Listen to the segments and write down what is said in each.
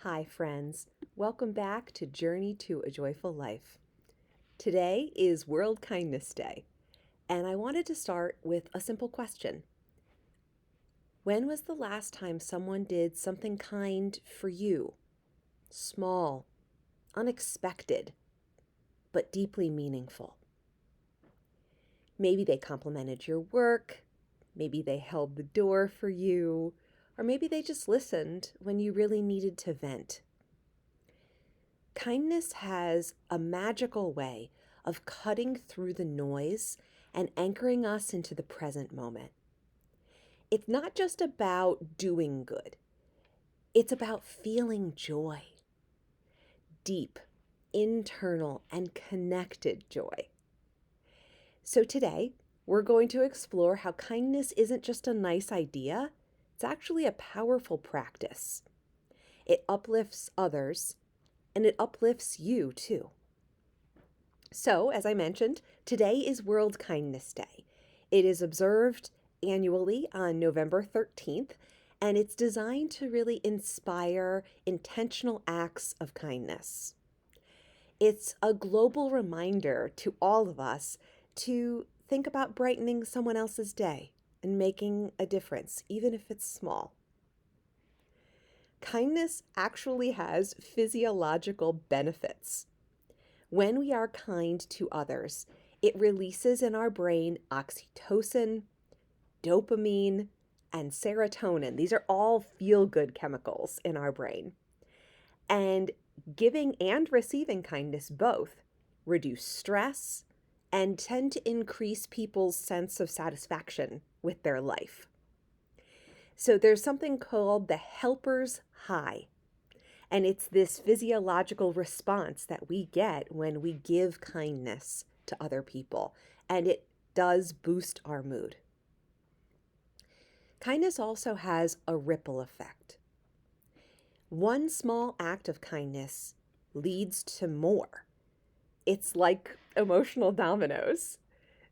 Hi, friends. Welcome back to Journey to a Joyful Life. Today is World Kindness Day, and I wanted to start with a simple question. When was the last time someone did something kind for you? Small, unexpected, but deeply meaningful. Maybe they complimented your work, maybe they held the door for you, or maybe they just listened when you really needed to vent. Kindness has a magical way of cutting through the noise and anchoring us into the present moment. It's not just about doing good, it's about feeling joy. Deep, internal, and connected joy. So today, we're going to explore how kindness isn't just a nice idea, it's actually a powerful practice. It uplifts others, and it uplifts you too. So, as I mentioned, today is World Kindness Day. It is observed annually on November 13th, and it's designed to really inspire intentional acts of kindness. It's a global reminder to all of us to think about brightening someone else's day and making a difference, even if it's small. Kindness actually has physiological benefits. When we are kind to others, it releases in our brain oxytocin, dopamine, and serotonin. These are all feel-good chemicals in our brain. And giving and receiving kindness both reduce stress and tend to increase people's sense of satisfaction with their life. So there's something called the helper's high. And it's this physiological response that we get when we give kindness to other people. And it does boost our mood. Kindness also has a ripple effect. One small act of kindness leads to more. It's like emotional dominoes.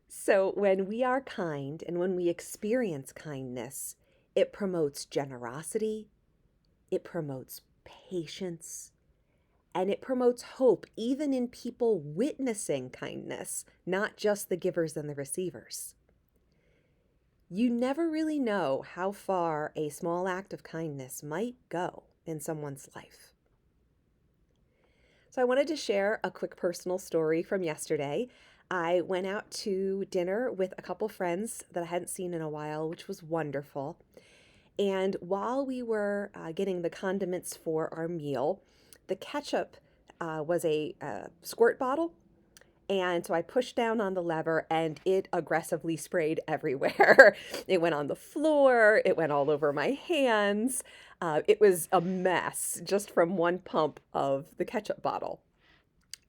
So when we are kind and when we experience kindness, it promotes generosity, it promotes patience, and it promotes hope even in people witnessing kindness, not just the givers and the receivers. You never really know how far a small act of kindness might go in someone's life. So I wanted to share a quick personal story from yesterday. I went out to dinner with a couple friends that I hadn't seen in a while, which was wonderful. And while we were getting the condiments for our meal, the ketchup was a squirt bottle. And so I pushed down on the lever and it aggressively sprayed everywhere. It went on the floor, it went all over my hands. It was a mess just from one pump of the ketchup bottle.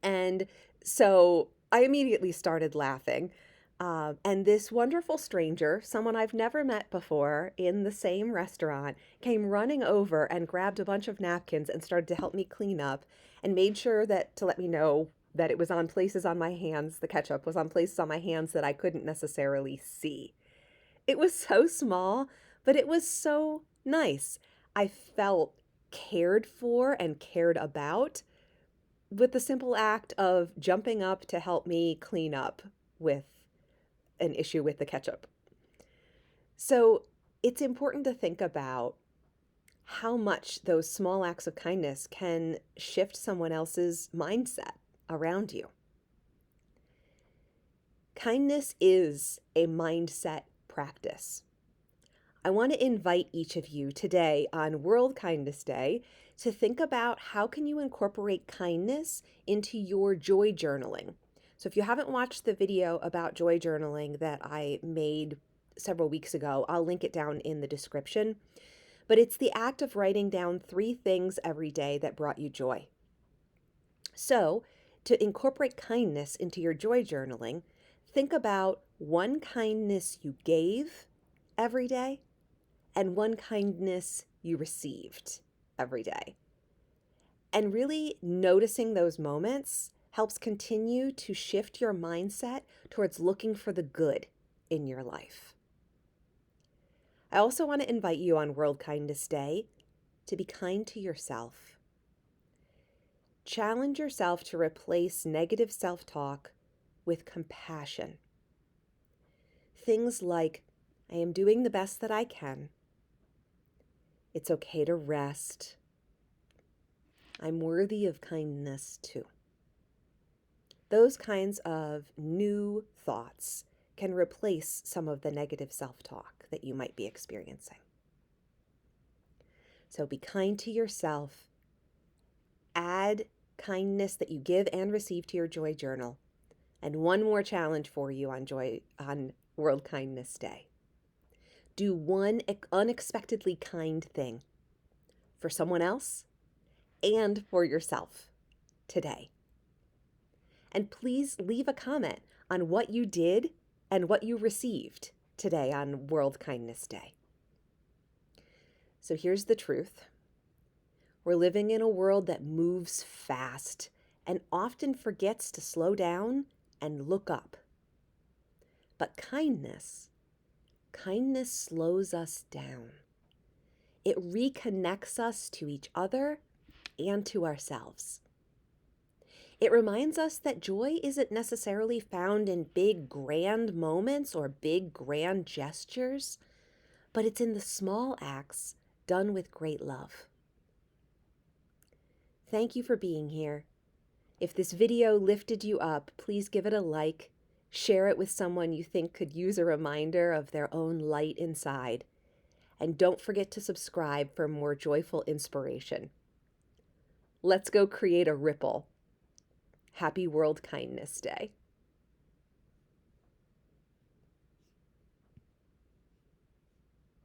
And so I immediately started laughing. And this wonderful stranger, someone I've never met before in the same restaurant, came running over and grabbed a bunch of napkins and started to help me clean up and made sure that to let me know that it was on places on my hands, the ketchup was on places on my hands that I couldn't necessarily see. It was so small, but it was so nice. I felt cared for and cared about with the simple act of jumping up to help me clean up with an issue with the ketchup. So it's important to think about how much those small acts of kindness can shift someone else's mindset around you. Kindness is a mindset practice. I want to invite each of you today on World Kindness Day to think about how can you incorporate kindness into your joy journaling. So if you haven't watched the video about joy journaling that I made several weeks ago, I'll link it down in the description. But it's the act of writing down 3 things every day that brought you joy. So to incorporate kindness into your joy journaling, think about one kindness you gave every day and one kindness you received every day. And really noticing those moments helps continue to shift your mindset towards looking for the good in your life. I also want to invite you on World Kindness Day to be kind to yourself. Challenge yourself to replace negative self-talk with compassion. Things like, I am doing the best that I can. It's okay to rest. I'm worthy of kindness too. Those kinds of new thoughts can replace some of the negative self-talk that you might be experiencing. So be kind to yourself. Add kindness that you give and receive to your joy journal. And one more challenge for you on World Kindness Day. Do one unexpectedly kind thing for someone else and for yourself today. And please leave a comment on what you did and what you received today on World Kindness Day. So here's the truth. We're living in a world that moves fast and often forgets to slow down and look up. But kindness slows us down. It reconnects us to each other and to ourselves. It reminds us that joy isn't necessarily found in big, grand moments or big, grand gestures, but it's in the small acts done with great love. Thank you for being here. If this video lifted you up, please give it a like, share it with someone you think could use a reminder of their own light inside, and don't forget to subscribe for more joyful inspiration. Let's go create a ripple. Happy World Kindness Day.